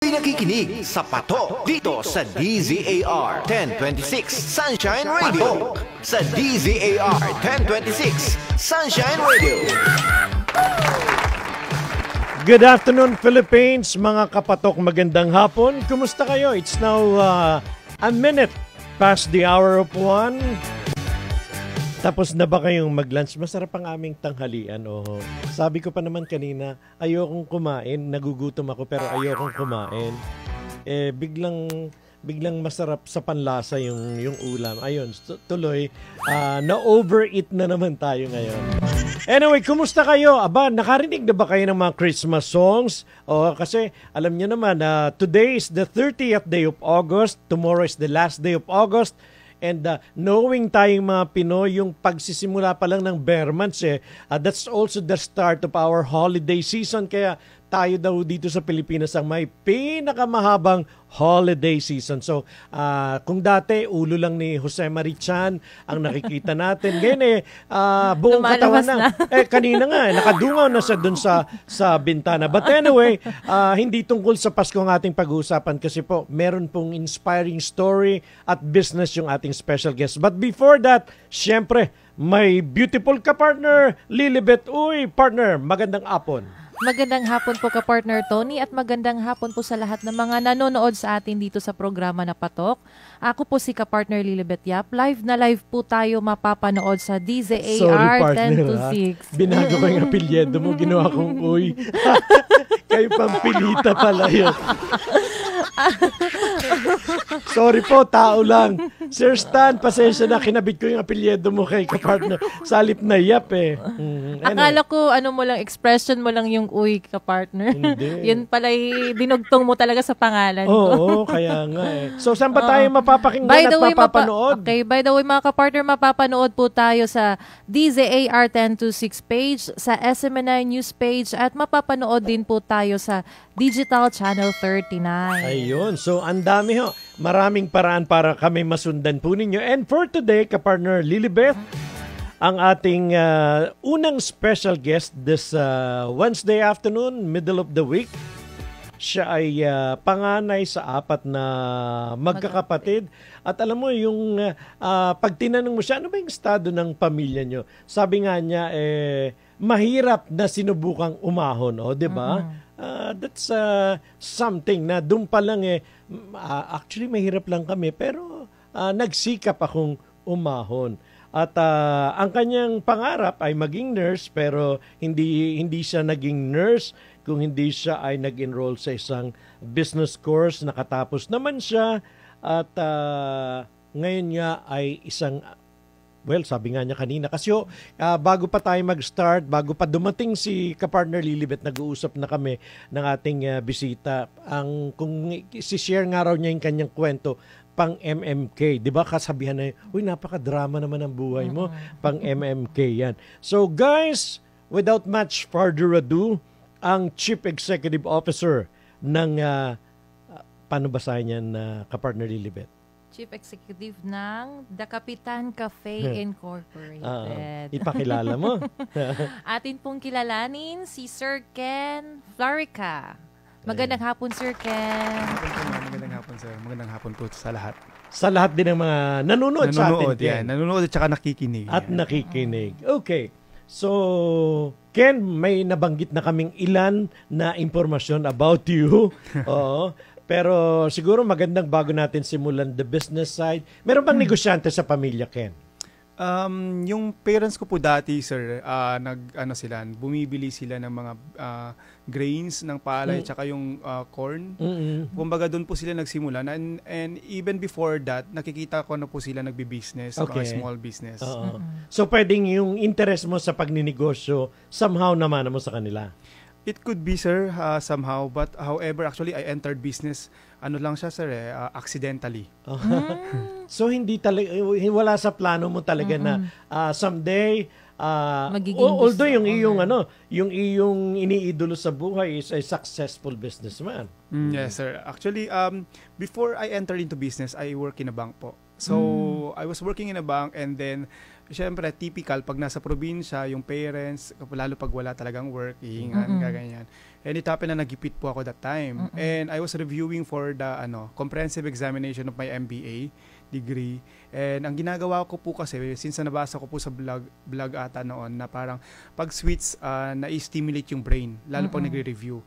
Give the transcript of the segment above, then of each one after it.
Kayo'y nakikinig sa Patok dito sa DZAR 1026 Sunshine Radio. Sa DZAR 1026 Sunshine Radio. Good afternoon, Philippines, mga kapatok, magandang hapon. Kumusta kayo? It's now a minute past the hour of 1. Tapos na ba kayong mag-lunch? Masarap ang aming tanghalian. Oh. Sabi ko pa naman kanina, ayokong kumain. Nagugutom ako pero ayokong kumain. Biglang masarap sa panlasa yung ulam. Ayun, tuloy, na-overeat na naman tayo ngayon. Anyway, kumusta kayo? Aba, nakarinig na ba kayo ng mga Christmas songs? Kasi alam niyo naman, today is the 30th day of August. Tomorrow is the last day of August. And knowing tayong mga Pinoy, yung pagsisimula pa lang ng bare months, that's also the start of our holiday season. Kaya tayo daw dito sa Pilipinas ang may pinakamahabang holiday season. So, kung dati, ulo lang ni Jose Marichan ang nakikita natin. Ngayon buong katawan na. Kanina nga, nakadungaw na siya dun sa bintana. But anyway, hindi tungkol sa Pasko ang ating pag-uusapan kasi po, meron pong inspiring story at business yung ating special guest. But before that, syempre, may beautiful ka-partner, Lilibet. Uy, partner, magandang hapon. Magandang hapon po ka-partner Tony at magandang hapon po sa lahat ng mga nanonood sa atin dito sa programa na Patok. Ako po si ka-partner Lilibet Yap. Live na live po tayo mapapanood sa DZAR 10 to 6. Binago ko yung apelyido mo, ginawa kong uy. Kayo pampilita pala yun. Sorry po, tao lang. Sir Stan, pasensya na, kinabit ko yung apelyido mo kay ka-partner. Salip na Yap Akala ko, mo lang, expression mo lang yung uy ka-partner. Hindi. Yun pala, dinugtong mo talaga sa pangalan ko. Oo, kaya nga So, saan ba tayo mapapakinggan at mapapanood? By the way, mga ka-partner, mapapanood po tayo sa DZAR 1026 page, sa SMNI News page, at mapapanood din po tayo sa Digital Channel 39. Ayun. So, ang dami ho. Maraming paraan para kami masundan po ninyo. And for today, ka-partner Lilibet, ang ating unang special guest this Wednesday afternoon, middle of the week. Siya ay panganay sa 4 na magkakapatid. At alam mo, yung pag tinanong mo siya, ano ba yung estado ng pamilya nyo? Sabi nga niya, mahirap na sinubukang umahon. Di ba? That's something na doon pa lang actually mahirap lang kami pero nagsikap akong umahon. At ang kanyang pangarap ay maging nurse pero hindi siya naging nurse kung hindi siya ay nag-enroll sa isang business course. Nakatapos naman siya at ngayon nga ay isang sabi nga niya kanina. Kasi bago pa tayo mag-start, bago pa dumating si ka-partner Lilibet, nag-uusap na kami ng ating bisita. Kung si-share nga raw niya yung kanyang kwento, pang MMK. Di ba kasabihan na uy, napaka-drama naman ang buhay mo. Pang MMK yan. So guys, without much further ado, ang Chief Executive Officer ng, paano basahin yan, ka-partner Lilibet? Chief Executive ng The Kapitan Cafe Incorporated. Ipakilala mo. Atin pong kilalanin si Sir Ken Florica. Magandang hapon, Sir Ken. Magandang hapon, sir. Magandang hapon po sa lahat. Sa lahat din ng mga nanonood sa atin. Nanonood at saka nakikinig. At nakikinig. Okay. So, Ken, may nabanggit na kaming ilan na impormasyon about you. Oo. Pero siguro magandang bago natin simulan the business side. Meron bang negosyante sa pamilya, Ken? Yung parents ko po dati, sir, bumibili sila ng mga grains ng palay tsaka yung corn. Kumbaga doon po sila nagsimula. And even before that, nakikita ko na po sila nagbi-business, mga small business. So pwedeng yung interest mo sa pagninegosyo, somehow naman mo sa kanila? It could be, sir, somehow. But however, actually, I entered business, accidentally. So, hindi talaga, wala sa plano mo talaga na someday, although yung iyong iniidolo sa buhay is a successful businessman. Yes, sir. Actually, before I entered into business, I work in a bank po. So, I was working in a bank and then syempre, typical, pag nasa probinsya, yung parents, lalo pag wala talagang work, ihingan, kaganyan. And it happened na nagipit po ako that time. And I was reviewing for the comprehensive examination of my MBA degree. And ang ginagawa ko po kasi, since nabasa ko po sa blog ata noon, na parang pag sweets, na-stimulate yung brain, lalo pag nagre-review.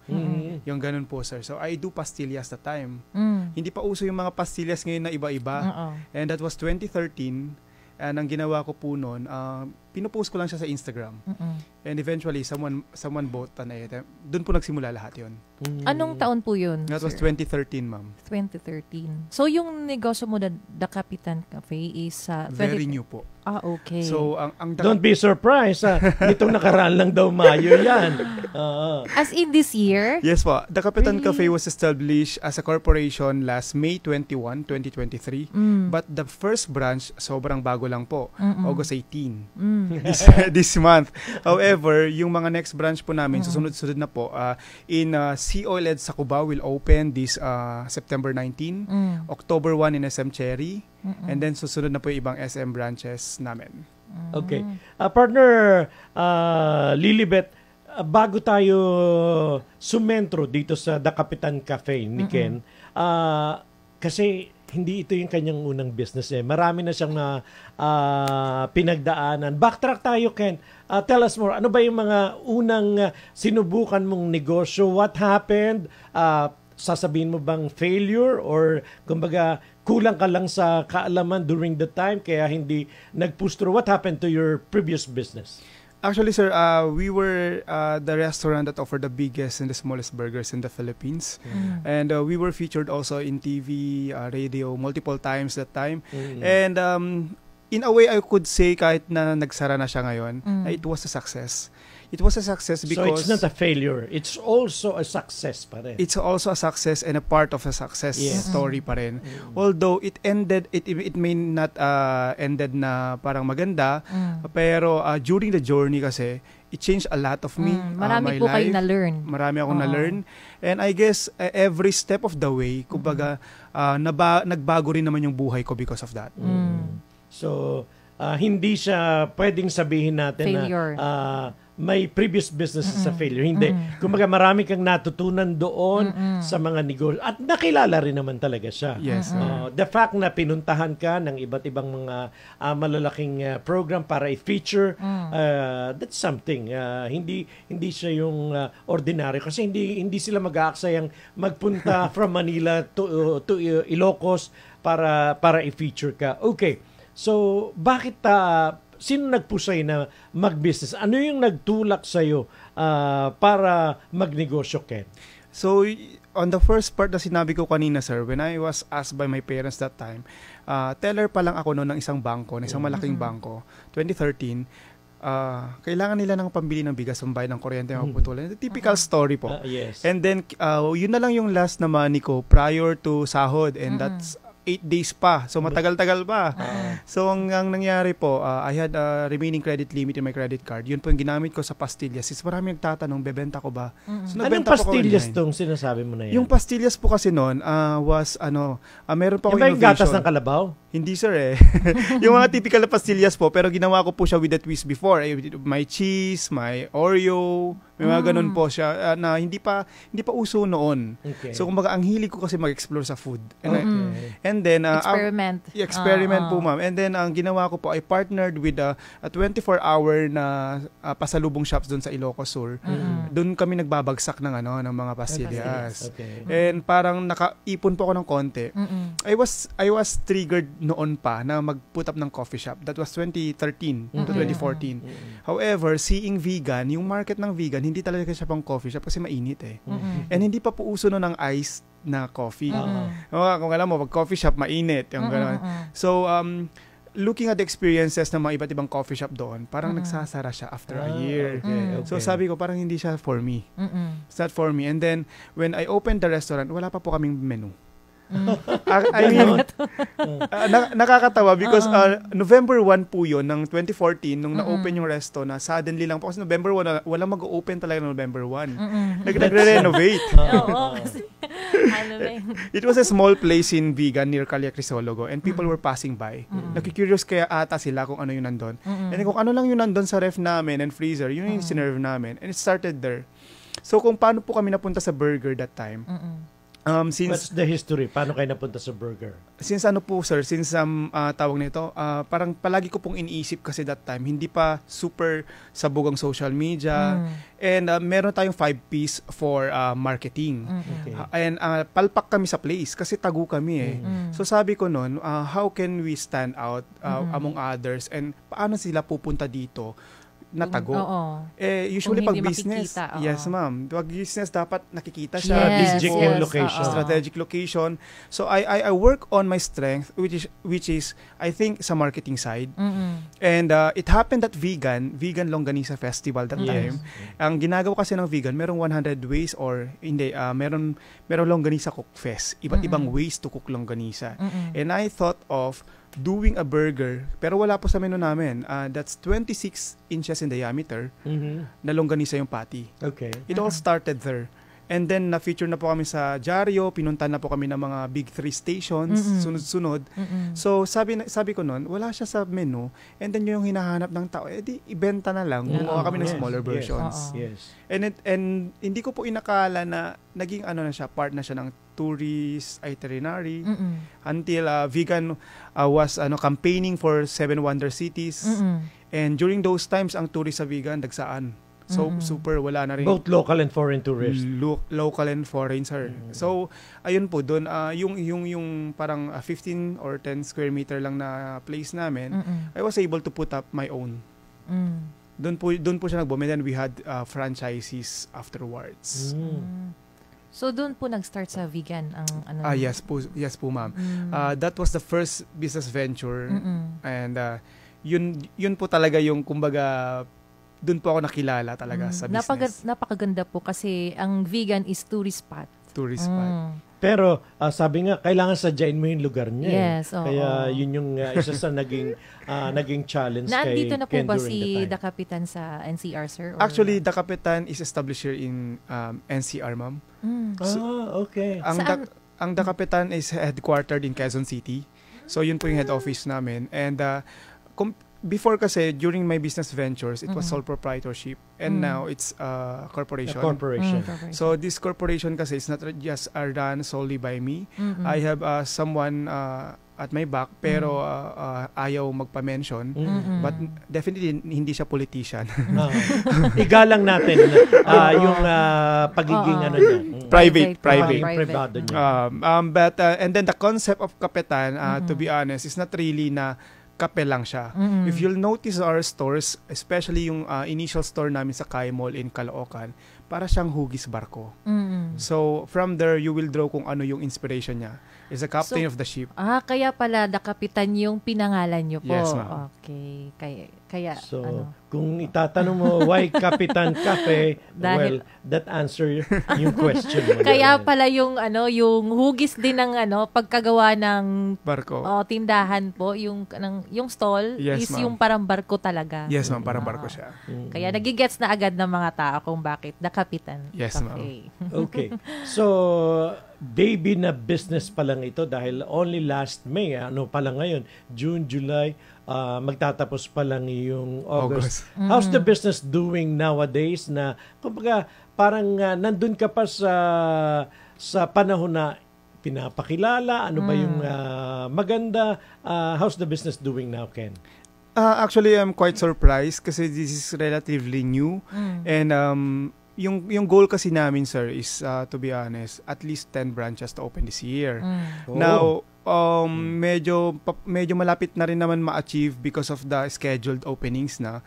Yung ganun po, sir. So, I do pastillas that time. Hindi pa uso yung mga pastillas ngayon na iba-iba. And that was 2013. And ang ginawa ko po noon, pinopost ko lang siya sa Instagram. And eventually, someone bought an item. Doon po nagsimula lahat yon. Anong taon po yun, That was sir? 2013, ma'am. 2013. So, yung negosyo mo, The Capitan Cafe, is... Very new po. Okay. So, ang Don't be surprised. Nitong nakaraan lang daw Mayo yan. As in this year? Yes po. The Capitan Really? Cafe was established as a corporation last May 21, 2023. But the first branch, sobrang bago lang po. August 18. This month. However, yung mga next branch po namin, susunod-sunod na po, in COLED sa Cubao will open this September 19, October 1 in SM Cherry, and then susunod na po yung ibang SM branches namin. Okay. Partner Lilibet, bago tayo sumentro dito sa The Capitan Cafe ni Ken, kasi hindi ito yung kanyang unang business Marami na siyang pinagdaanan. Backtrack tayo, Ken. Tell us more. Ano ba yung mga unang sinubukan mong negosyo? What happened? Sasabihin mo bang failure or kumbaga kulang ka lang sa kaalaman during the time kaya hindi nag-push through? What happened to your previous business? Actually, sir, we were the restaurant that offered the biggest and the smallest burgers in the Philippines. And we were featured also in TV, radio, multiple times that time. And in a way, I could say kahit na nagsara na siya ngayon, it was a success. It was a success because... So it's not a failure. It's also a success pa rin. It's also a success and a part of a success story pa rin. Although it ended, it may not ended na parang maganda, pero during the journey kasi, it changed a lot of me, Marami my po life. kayo na-learn. Marami akong na-learn. And I guess every step of the way, kumbaga, nagbago rin naman yung buhay ko because of that. So, hindi siya pwedeng sabihin natin Failure. na may previous business sa failure. Hindi. Kumbaga marami kang natutunan doon sa mga negosyo. At nakilala rin naman talaga siya. Yes. The fact na pinuntahan ka ng iba't ibang mga malalaking program para i-feature, that's something. Hindi siya yung ordinary. Kasi hindi sila mag-aaksayang magpunta from Manila to Ilocos para i-feature ka. Okay. So, bakit sino nag-push sa'yo na mag-business? Ano yung nagtulak sa'yo para magnegosyo, Ken? So, on the first part na sinabi ko kanina, sir, when I was asked by my parents that time, teller pa lang ako noon ng isang bangko, ng isang malaking bangko, 2013, kailangan nila ng pambili ng bigas, pambayad ng kuryente, maputulan. Typical story po. Yes. And then, yun na lang yung last na money ko prior to sahod, and that's 8 days pa. So, matagal-tagal pa. So, ang nangyari po, I had a remaining credit limit in my credit card. Yun po yung ginamit ko sa pastillas. Since marami nagtatanong, bebenta ko ba? So, Anong pastillas tong sinasabi mo na yan? Yung pastillas po kasi noon was, meron pa ako yung innovation. gatas ng kalabaw? Hindi, sir yung mga typical na pastillas po, pero ginawa ko po siya with a twist before. May cheese, may Oreo, may mga ganun po siya na hindi pa uso noon. Okay. So, kumbaga, ang hilig ko kasi mag-explore sa food. And then, Experiment. po, ma'am. And then, ang ginawa ko po, I partnered with a 24-hour na pasalubong shops doon sa Ilocos Sur. Doon kami nagbabagsak ng mga pastillas. Okay. And parang nakaipon po ako ng konti. I was triggered noon pa na mag-put up ng coffee shop. That was 2013 to 2014. However, seeing vegan, yung market ng vegan, hindi talaga siya pang coffee shop kasi mainit And hindi pa po uso noon ng iced na coffee. Kung alam mo, pag coffee shop, mainit. Yung So, looking at the experiences ng mga iba't ibang coffee shop doon, parang nagsasara siya after a year. Okay. So, sabi ko, parang hindi siya for me. It's not for me. And then, when I opened the restaurant, wala pa po kaming menu. I mean, nakakatawa because November 1 po yun ng 2014 nung na-open yung resto na suddenly lang po kasi November 1 walang mag-open talaga ng November 1. Nagre-renovate. Oo, kasi ano na yun. It was a small place in Vigan near Calle Crisologo and people were passing by. Nakikurious kaya ata sila kung ano yung nandun. And kung ano lang yung nandun sa ref namin and freezer, yun yung sinerve namin. And it started there. So kung paano po kami napunta sa burger that time, What's the history? Paano kayo napunta sa burger? Since ano po sir, since tawag nito, parang palagi ko pong iniisip kasi that time, hindi pa super sabog ang social media. And meron tayong 5 Ps for marketing. Okay. And palpak kami sa place kasi tagu kami eh. So sabi ko noon, how can we stand out among others and paano sila pupunta dito? Natago. Usually Kung pag hindi business, makikita, yes ma'am. Pag business dapat nakikita siya, strategic visible, location. strategic location. So I work on my strength which is I think sa marketing side. And it happened that vegan longganisa festival that time. Ang ginagawa kasi ng vegan, merong 100 ways or hindi merong longganisa cook fest. Iba't ibang ways to cook longganisa. And I thought of doing a burger, pero wala po sa menu namin. That's 26 inches in diameter na longganisa yung patty. Okay. It all started there. And then, na-feature na po kami sa Diaryo, pinunta na po kami ng mga big 3 stations, sunod-sunod. So, sabi ko noon, wala siya sa menu, and then yung hinahanap ng tao, di, ibenta na lang. Gumawa kami ng smaller versions. Yes. And hindi ko po inakala na naging part na siya ng tourist itinerary until vegan was campaigning for 7 Wonder Cities. And during those times, ang tourist sa vegan, dagsaan. So, super wala na rin. Both local and foreign tourists. Local and foreign, sir. So, ayun po, doon, yung parang 15 or 10 square meter lang na place namin, I was able to put up my own. Doon po siya nag-boom, and then we had franchises afterwards. So, doon po nag-start sa vegan ang ano? Yes po, ma'am. That was the first business venture. And yun po talaga yung, kumbaga, doon po ako nakilala talaga sa business. Napakaganda po kasi ang vegan is tourist spot. Tourist spot. Pero sabi nga, kailangan sadyain mo yung lugar niya. Yes, Kaya yun yung isa sa naging challenge kay Ken. Nandito na po ba during si the time. The Capitan sa NCR, sir? Or? Actually, The Capitan is established here in NCR, ma'am. Okay. Ang The Capitan is headquartered in Quezon City. So, yun po yung head office namin. And before kasi, during my business ventures, it was sole proprietorship. And now, it's a corporation. A corporation. So, this corporation kasi is not just run solely by me. I have someone at my back, pero ayaw magpa-mention. But definitely, hindi siya politician. Igalang natin yung pagiging niya. Privado niya. But, and then the concept of Kapitan, to be honest, is not really na kape lang siya. If you'll notice our stores, especially yung initial store namin sa Kai Mall in Caloocan, para siyang hugis barko. So, from there, you will draw kung ano yung inspiration niya. Is the captain of the ship. Kaya pala The Capitan yung pinangalan niyo po. Yes, ma'am. Okay. Kaya So, kung itatanong mo, why Kapitan Cafe? Dahil, well, that answer yung question mo. Kaya pala yung hugis din ng pagkagawa ng barko. Tindahan po, yung stall Yes, is ma'am. yung parang barko talaga. Yes, ma'am. Parang barko siya. Kaya nagigets na agad ng mga tao kung bakit The Capitan Yes, Cafe. Okay. So, baby na business pa lang ito dahil only last May, pa lang ngayon, June, July, magtatapos pa lang yung August. How's the business doing nowadays na, kumbaga, parang nandun ka pa sa panahon na pinapakilala, ano ba yung maganda? How's the business doing now, Ken? Actually, I'm quite surprised kasi this is relatively new. And yung goal kasi namin, sir, is to be honest, at least 10 branches to open this year. Now, medyo malapit na rin naman ma-achieve because of the scheduled openings na.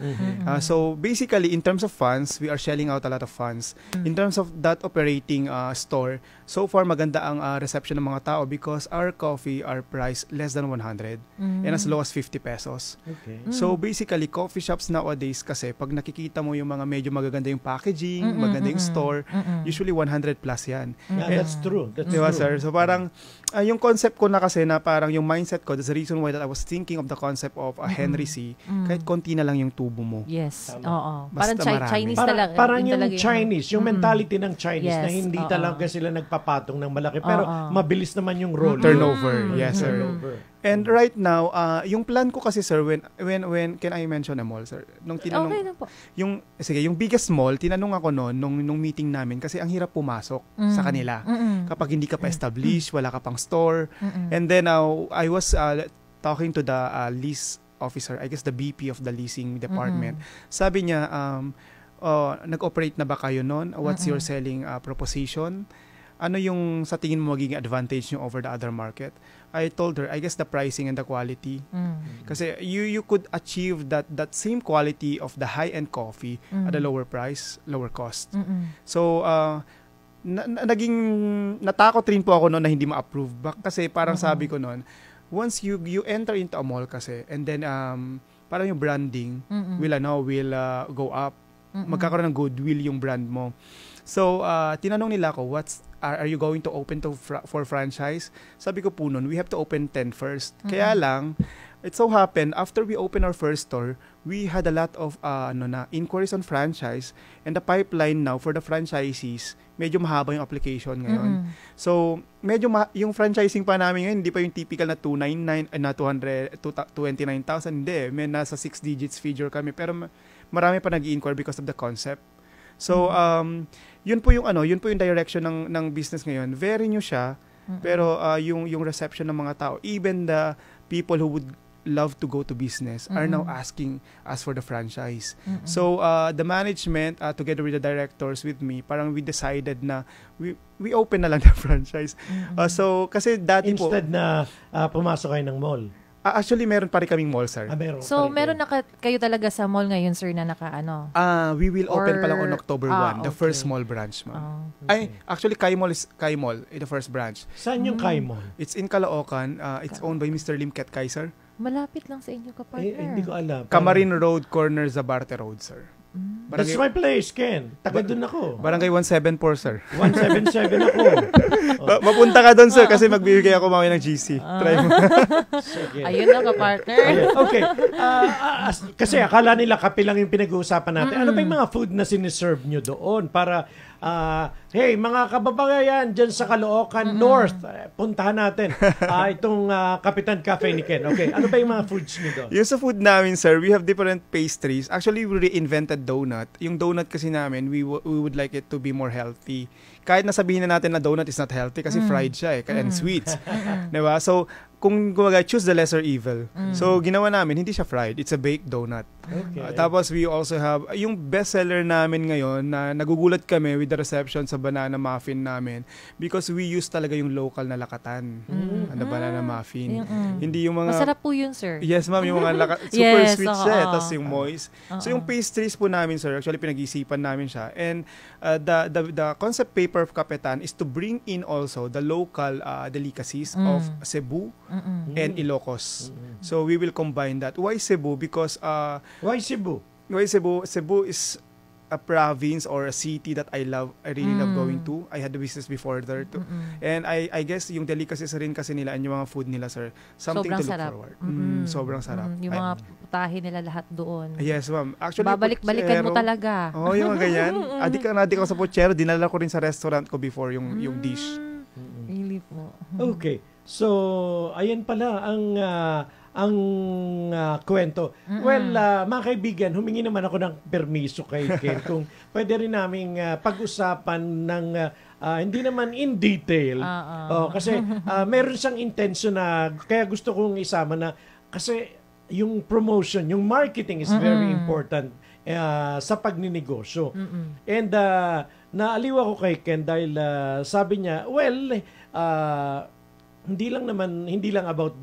So basically, in terms of funds, we are shelling out a lot of funds. In terms of that operating store, so far maganda ang reception ng mga tao because our coffee are priced less than 100 and as low as 50 pesos. Okay. So basically, coffee shops nowadays kasi pag nakikita mo yung mga medyo magaganda yung packaging, maganda yung store, usually 100 plus yan. Yeah, that's true. That's Diba, true. sir? So parang yung concept ko na kasi na parang yung mindset ko, that's the reason why that I was thinking of the concept of a Henry C. Kahit konti na lang yung tubo mo. Yes. Tama. Oo. Basta Parang marami. Chinese Parang, talaga. parang yun yung talaga Chinese, yung mentality ng Chinese na Yes, hindi oo. talaga sila nagpapatong ng malaki. Pero Oo. mabilis naman yung roll. Turnover. Yes, sir. Turnover. And right now, yung plan ko kasi, sir, when can I mention a mall, sir? Nung tinanong, Okay na po. yung biggest mall, tinanong ako noon nung meeting namin kasi ang hirap pumasok sa kanila. Kapag hindi ka pa established, wala ka pang store. And then I was talking to the lease officer, I guess the BP of the leasing department. Sabi niya, nag-operate na ba kayo noon? What's your selling proposition? Ano yung sa tingin mo magiging advantage nyo over the other market? I told her, I guess the pricing and the quality. Kasi you could achieve that same quality of the high-end coffee at a lower price, lower cost. So, naging natakot rin po ako noon na hindi ma-approve. Kasi parang sabi ko noon, once you enter into a mall kasi, and then parang yung branding will go up. Magkakaroon ng goodwill yung brand mo. So, tinanong nila ako, are you going to open for franchise? Sabi ko po nun, we have to open 10 first. Kaya lang, it so happened, after we open our first store, we had a lot of inquiries on franchise, and the pipeline now for the franchisees, medyo mahaba yung application ngayon. So, medyo yung franchising pa namin ngayon, hindi pa yung typical na 299, na 29,000, hindi. May nasa 6 digits figure kami, pero marami pa nag-i-inquire because of the concept. So, yun po yung direction ng business ngayon. Very new siya, pero yung reception ng mga tao, even the people who would love to go to business are now asking us for the franchise. So, the management, together with the directors with me, parang we decided na we open na lang the franchise. So, kasi dati Instead na pumasok kayo ng mall. actually, meron pa rin kaming mall, sir. Meron So, pa rin meron kayo. kayo talaga sa mall ngayon, sir, na naka-ano? We will open pa lang on Or- October 1, the okay. first mall branch, ma'am. Oh. Ay, actually, Kai Mall the first branch. Saan yung Kai Mall? It's in Caloocan. It's owned by Mr. Lim Ket Kaiser. Malapit lang sa inyo, kapartner. Hindi ko alam. Camarin Road, corner Zabarte Road, sir. That's my place, Ken. Taga doon ako. Barangay 174, sir. 177 ako. Mapunta ka doon, sir, kasi magbibigay ako mamaya ng GC. Try mo. Sige. Ayun na, kapartner. Ayan. Okay. Kasi akala nila kape lang yung pinag-uusapan natin. Ano ba yung mga food na siniserve nyo doon para hey, mga kababayan dyan sa Caloocan North, puntahan natin itong Kapitan Cafe ni Ken. Okay, ano ba yung mga foods nyo doon? Yung sa food namin, sir, we have different pastries. Actually, we reinvented donut. Yung donut kasi namin, we would like it to be more healthy. Kahit nasabihin na natin na donut is not healthy kasi fried siya and sweets. Diba? So, kung choose the lesser evil. So, ginawa namin, hindi siya fried. It's a baked donut. Okay. Tapos, we also have, yung bestseller namin ngayon na nagugulat kami with the reception sa banana muffin namin because we use talaga yung local na lakatan. Ano, banana muffin. Hindi yung mga... Masarap po yun, sir. Yes, ma'am, yung mga super Yes, sweet oo. siya, tapos yung moist. So yung pastries po namin, sir, actually pinag-isipan namin siya. And the concept paper of Kapitan is to bring in also the local delicacies of Cebu and Ilocos. So we will combine that. Why Cebu? Because Why Cebu? Cebu is a province or a city that I really love going to. I had the business before there too. And I guess yung delicacies rin kasi nila and yung mga food nila, sir, something Sobrang to look sarap. forward. Sobrang sarap. Yung mga putahe nila lahat doon. Yes, ma'am. Actually, Babalik-balikan mo puchero. talaga. Oo, yung mga ganyan. Adik ako sa puchero. Dinala ko rin sa restaurant ko before yung dish. Really po. Okay. So, ayan pala ang kwento. Well, mga kaibigan, humingi naman ako ng permiso kay Ken kung pwede rin naming pag-usapan ng hindi naman in detail. Kasi meron siyang intention na kaya gusto kong isama na kasi yung promotion, yung marketing is very important sa pagninegosyo. And naaliw ako kay Ken dahil sabi niya, well, hindi lang about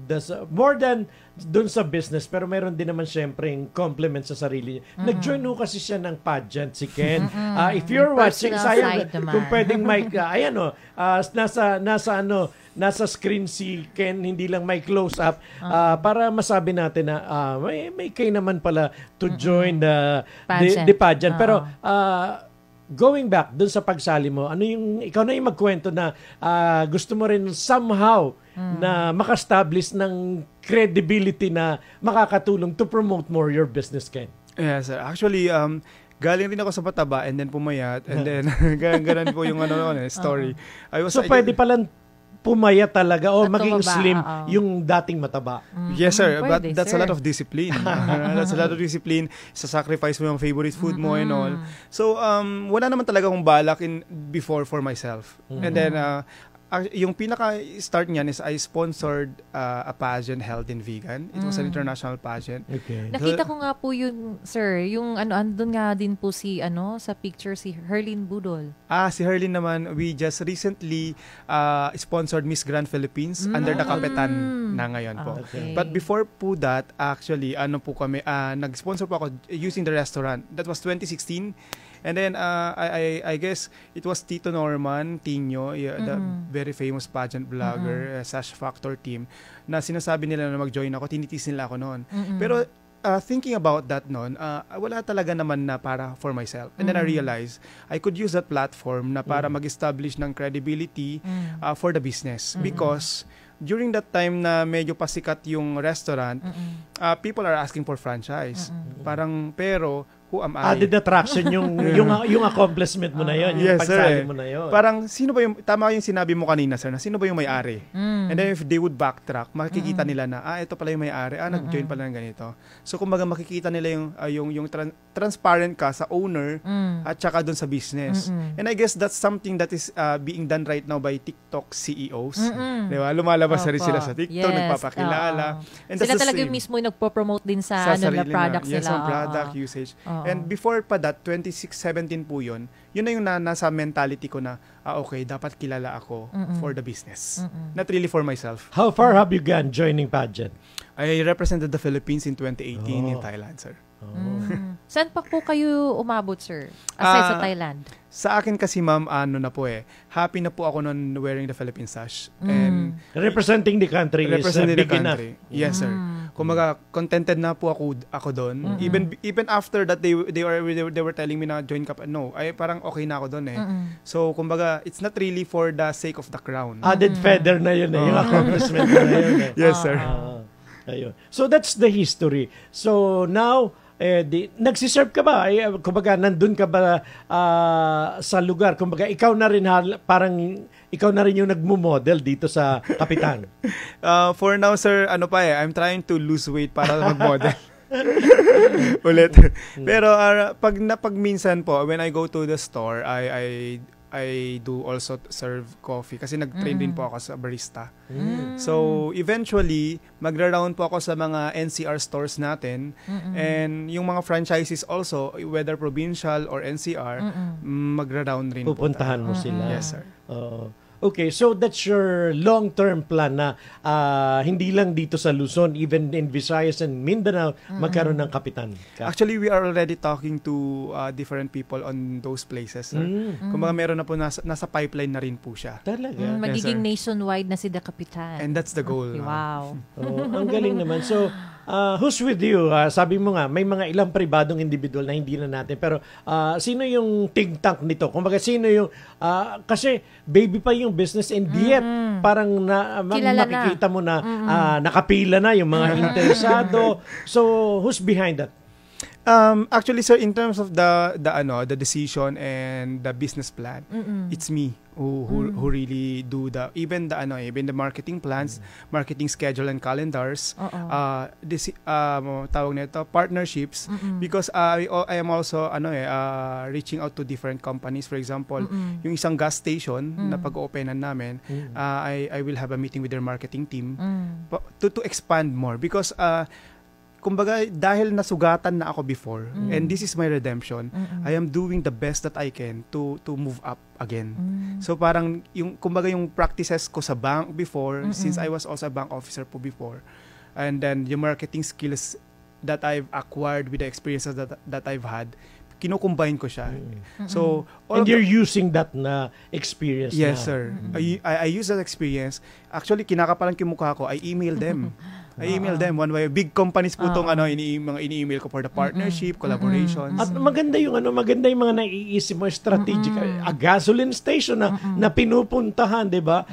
more than doon sa business, pero meron din naman syempre yung compliment sa sarili niya. Nag-join ho kasi siya ng pageant si Ken. If you're watching, sayang kung pwedeng mic, ayan nasa screen si Ken, hindi lang may close up para masabi natin na may kay naman pala to join the pageant. Pero going back dun sa pagsali mo, ikaw na yung magkwento na gusto mo rin somehow na maka-establish ng credibility na makakatulong to promote more your business, Ken? Yes, sir. Actually, galing rin ako sa pataba and then pumayat and then ganun po yung story. Pwede palang pumaya talaga o maging slim yung dating mataba. Yes, sir. But that's a lot of discipline. That's a lot of discipline. Sa-sacrifice mo yung favorite food mo and all. So, wala naman talaga akong balak before for myself. And then, yung pinaka-start niyan is I sponsored a pageant held in vegan. It was an international pageant. Okay. Nakita ko nga po yun, sir. Yung andun nga din po sa picture si Herlin Budol. Si Herlin naman, we just recently sponsored Miss Grand Philippines under the Kapitan na ngayon po. Okay. But before po that, actually, nag-sponsor po ako using the restaurant. That was 2016. And then, I guess, it was Tito Norman Tino, the very famous pageant blogger, Sash Factor team, na sinasabi nila na mag-join ako, tinitis nila ako noon. Pero, thinking about that noon, wala talaga naman na para for myself. And then I realized, I could use that platform na para mag-establish ng credibility for the business. Because, during that time na medyo pasikat yung restaurant, people are asking for franchise. Pero, who am I? Added attraction yung accomplishment mo na yun, yung pagsali mo na yun. Parang, tama yung sinabi mo kanina, sir, na sino ba yung may-ari? And then if they would backtrack, makikita nila na, ito pala yung may-ari, nag-join pala ng ganito. So, kumbaga makikita nila yung transparent ka sa owner at saka dun sa business. And I guess that's something that is being done right now by TikTok CEOs. Diba? Lumalabas rin sila sa TikTok, nagpapakilala. And sila talaga yung mismo yung nagpo-promote din sa na products nila. Yes, on product usage. And before pa that, 2016-17 po yun na yung nasa mentality ko na, okay, dapat kilala ako for the business. Not really for myself. How far have you gone joining pageant? I represented the Philippines in 2018 in Thailand, sir. Saan pa po kayo umabot, sir? Aside sa Thailand? Sa akin kasi, ma'am, happy na po ako nun wearing the Philippine sash. And representing the country representing is the country. Enough. Yes, sir. Kumaga, contented na po ako doon. Even after that, they were telling me na join ka pa. No, parang okay na ako doon eh. So, kumbaga, it's not really for the sake of the crown. Added feather na yun eh. Yung accomplishment na yun eh. Yes, sir. Ayun. So, that's the history. So, now, nagsiserve ka ba? Kumbaga, nandun ka ba sa lugar? Kumbaga, ikaw na rin yung nagmo-model dito sa Kapitan. For now, sir, I'm trying to lose weight para mag-model. Ulit. Pero pag minsan po, when I go to the store, I do also serve coffee kasi nag-train din po ako sa barista. So, eventually, magra-round po ako sa mga NCR stores natin and yung mga franchises also, whether provincial or NCR, magra-round rin pupuntahan po. mo sila. Yes, sir. Okay, so that's your long-term plan na hindi lang dito sa Luzon, even in Visayas and Mindanao, magkaroon ng Kapitan. Actually, we are already talking to different people on those places. Kumbaga meron na po, nasa pipeline na rin po siya. Talaga? Magiging nationwide na si The Kapitan. And that's the goal. Wow. Ang galing naman. So, who's with you? Sabi mo nga, may mga ilang pribadong individual na hindi na natin. Pero sino yung think tank nito? Kumbaga, sino yung... kasi baby pa yung business and yet parang makikita mo na nakapila na yung mga interesado. So, who's behind that? Actually, sir, in terms of the decision and the business plan, it's me who really do even the marketing plans, marketing schedule and calendars, tawag nito partnerships, because I am also reaching out to different companies. For example, yung isang gas station na pag-openan namin, I will have a meeting with their marketing team to expand more because kumbaga, dahil nasugatan na ako before, and this is my redemption, I am doing the best that I can to move up again. So parang, kumbaga yung practices ko sa bank before, since I was also a bank officer po before, and then yung marketing skills that I've acquired with the experiences that I've had, kino-combine ko siya. So, and you're using that na experience yes, now. sir. I use that experience. Actually, kinakapalan ko yung mukha ko, I email them. I email them one way. Big companies po itong mga ini-email ko for the partnership, collaborations. At maganda yung mga naiisip mo strategic. A gasoline station na pinupuntahan, 'di ba?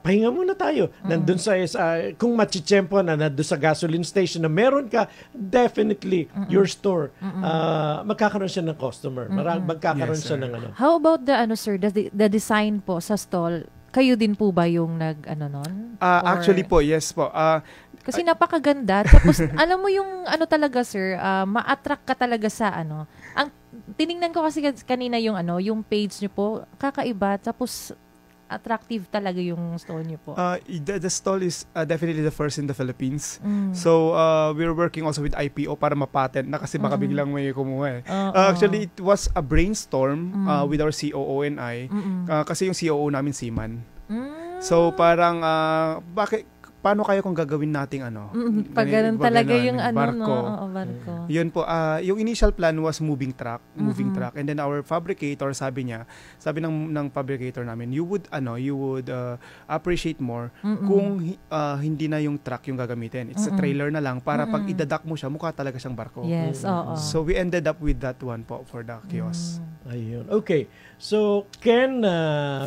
Pahinga muna tayo. Nandun sa kung machichempo na nandun sa gasoline station na meron ka, definitely your store magkakaroon siya ng customer. Magkakaroon siya ng ano. How about sir, the design po sa stall? Kayo din po ba yung nun? Actually po, yes po. Kasi napakaganda. Tapos, alam mo yung talaga, sir, ma-attract ka talaga sa Ang tiningnan ko kasi kanina yung page niyo po, kakaiba. Tapos, attractive talaga yung stall niyo po. The stall is definitely the first in the Philippines. So, we're working also with IPO para ma-patent na kasi baka biglang may kumuha eh. Actually, it was a brainstorm with our COO and I. Kasi yung COO namin seaman. So, parang, paano kaya kung gagawin nating pag ganun talaga yung barko. Barko. Yun po, yung initial plan was moving truck. And then our fabricator, sabi ng fabricator namin, you would appreciate more kung hindi na yung truck yung gagamitin. It's a trailer na lang para pag idadak mo siya, mukha talaga siyang barko. Yes, So we ended up with that one po for the kiosk. Ayun. Okay. So, Ken,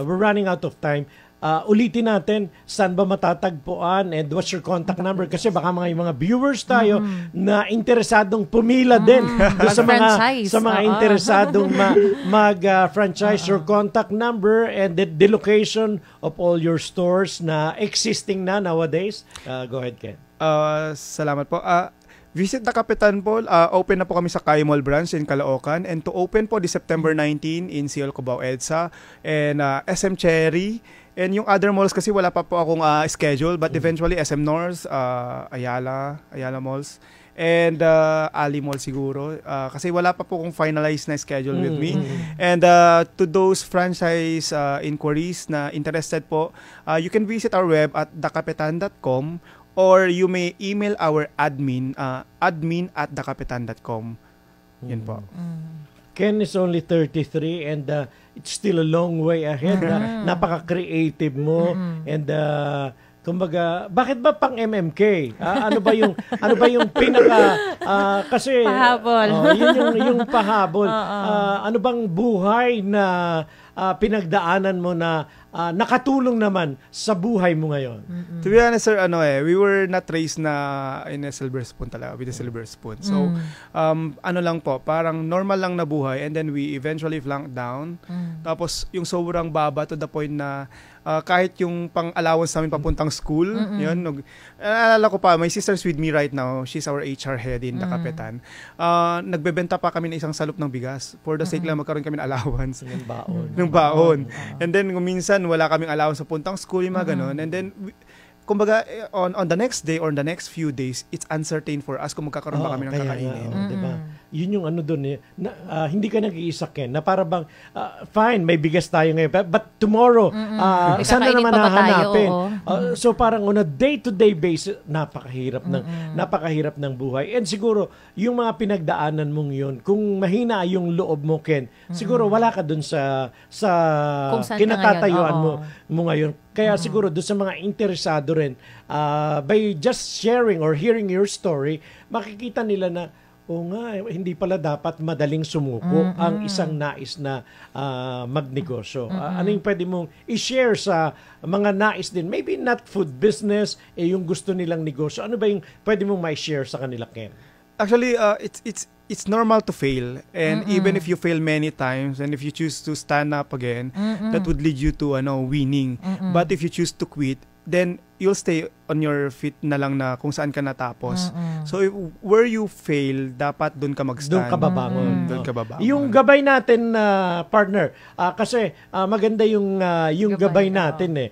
we're running out of time. Ulitin natin, saan ba matatagpuan and what's your contact number? Kasi baka mga viewers tayo na interesadong pumila din sa mga interesadong mag-franchise. Your contact number and the location of all your stores na existing na nowadays. Go ahead, Ken. Salamat po. Visit the Kapitan po. Open na po kami sa Kai Mall branch in Caloocan, and to open po this September 19 in Siol Cubao EDSA and SM Cherry. And yung other malls kasi wala pa po akong schedule, but eventually SM North, Ayala Malls, and Ali Mall siguro. Kasi wala pa po akong finalized na schedule with me. And to those franchise inquiries na interested po, you can visit our web at thekapitan.com, or you may email our admin at thekapitan.com. Yan po. Ken is only 33 and it's still a long way ahead. Napaka-creative mo and kumbaga, bakit ba pang MMK? Ano ba yung pinaka kasi pahabol. Yun yung pahabol. Ano bang buhay na pinagdaanan mo na nakatulong naman sa buhay mo ngayon? To be honest, sir, we were not raised na in a silver spoon talaga, with a silver spoon. So, lang po, parang normal lang na buhay, and then we eventually flunked down. Tapos, yung sobrang baba to the point na kahit yung pang-allowance namin papuntang school, yun, alala ko pa, my sister's with me right now, she's our HR head in the Kapitan. Nagbebenta pa kami ng isang salop ng bigas for the sake lang magkaroon kami ng allowance. Ng baon. And then, minsan, wala kaming allowance sa puntang school, yung mga ganun. And then, kumbaga, on the next day or the next few days, it's uncertain for us kung magkakaroon ba kami ng kakainin. Diba? Yun yung doon hindi ka nag-iisa, Ken, na para bang, fine, may bigas tayo ngayon, but tomorrow, saan na naman hahanapin? So parang on a day-to-day basis, napakahirap ng buhay. And siguro, yung mga pinagdaanan mong yun, kung mahina yung loob mo, Ken, siguro wala ka doon sa kinatatayuan mo ngayon. Kaya siguro doon sa mga interesado rin, by just sharing or hearing your story, makikita nila na, hindi pala dapat madaling sumuko ang isang nais na magnegosyo. Ano yung pwede mong i-share sa mga nais din? Maybe not food business, yung gusto nilang negosyo. Ano ba yung pwede mong ma-share sa kanila, Ken? Actually, it's normal to fail, and even if you fail many times, and if you choose to stand up again, that would lead you to winning. But if you choose to quit, then you'll stay on your feet na lang na kung saan ka natapos. So where you fail, dapat doon ka mag-stand. Doon ka babangon. Doon ka babangon. Yung gabay natin, partner, kasi maganda yung gabay natin eh.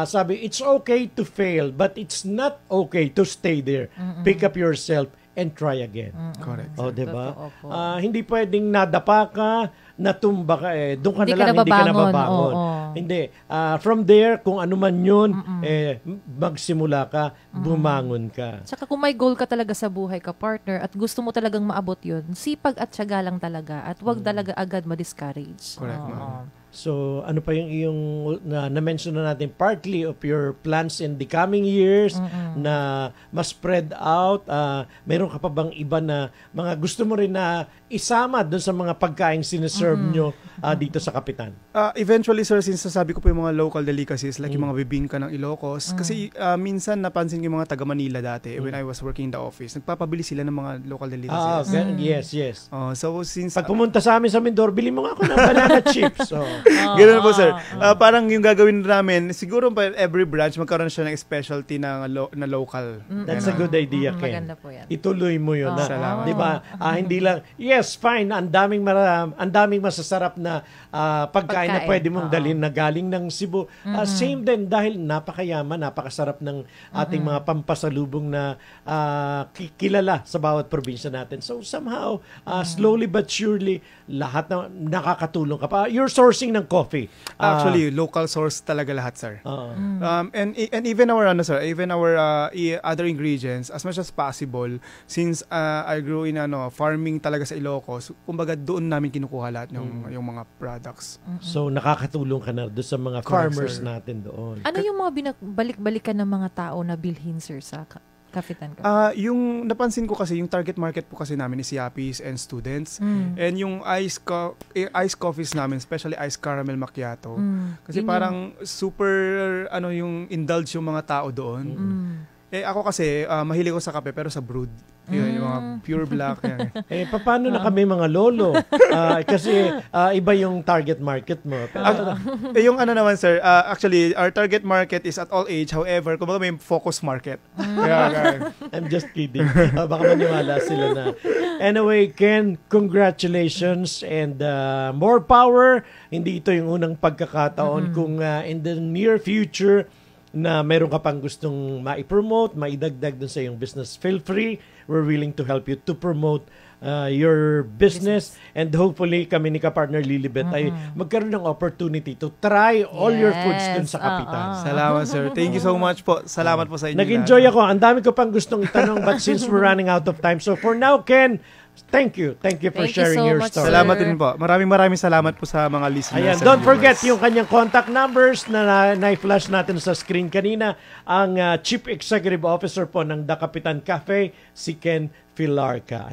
Sabi, it's okay to fail, but it's not okay to stay there. Pick up yourself and try again. Correct. O, diba? Totoo po. Hindi pwedeng nadapa ka, natumba ka doon ka Hindi na ka lang, hindi ka na nababangon. babangon. Oo. Hindi. From there, kung ano man yun, magsimula ka, bumangon ka. Tsaka kung may goal ka talaga sa buhay ka, partner, at gusto mo talagang maabot yun, sipag at tiyaga lang talaga at wag talaga agad ma-discourage. Correct, Oo. ma'am. So, ano pa yung iyong na-mention na natin, partly of your plans in the coming years na mas spread out? Meron ka pa bang iba na mga gusto mo rin na isama doon sa mga pagkain siniserve nyo dito sa Kapitan? Eventually, sir, since sasabi ko po yung mga local delicacies, like yung mga bibingka ng Ilocos, kasi minsan napansin ko yung mga taga Manila dati, when I was working in the office, nagpapabili sila ng mga local delicacies. Yes. So, since... Pag pumunta sa amin sa Mindoro, bili mo nga ako ng banana chips. Ganun po, sir. Parang yung gagawin namin, siguro pa every branch, magkaroon siya ng specialty na local. That's a good idea, Ken. Maganda po yan. Ituloy mo yun. Salamat. Di ba? Hindi lang, yes, fine, ang daming masasarap na pagkain na pwede mong dalhin na galing ng Cebu. Same din, dahil napakayaman, napakasarap ng ating mga pampasalubong na kilala sa bawat probinsya natin. So somehow, slowly but surely, lahat na nakakatulong ka pa. You're sourcing ng coffee. Actually, local source talaga lahat, sir. And even our other ingredients, as much as possible, since I grew in farming talaga sa Ilocos, kumbaga doon namin kinukuha lahat yung mga products. So nakakatulong ka na doon sa mga farmers natin doon. Ano yung mga balik-balikan ng mga tao na bilhin, sir, sa Kapitan ka? Yung napansin ko kasi, yung target market po kasi namin is yappies and students. And yung ice coffees namin, especially ice caramel macchiato. Kasi parang super, yung indulge yung mga tao doon. Ako kasi, mahilig ko sa kape pero sa brewed. Yun, yung mga pure black. Yan. Paano na kami mga lolo? Kasi iba yung target market mo. Yung naman, sir, actually, our target market is at all age. However, kumbaga may focus market. I'm just kidding. Baka maniwala sila na. Anyway, Ken, congratulations and more power. Hindi ito yung unang pagkakataon. Kung in the near future na meron ka pang gustong ma-promote, maidagdag dun sa iyong business, feel free. We're willing to help you to promote your business. And hopefully kami ni ka-partner Lilibet ay magkaroon ng opportunity to try all your foods dun sa Kapitan. Salamat, sir. Thank you so much po. Salamat po sa inyo. Nag-enjoy ako. Ang dami ko pang gustong itanong but since we're running out of time, so for now, Ken, thank you for sharing your story. Salamat din po. Maraming salamat po sa mga listeners. Ayan, don't forget yung kanyang contact numbers na na-flash natin sa screen kanina. Ang Chief Executive Officer po ng The Kapitan Cafe, si Ken Filarca.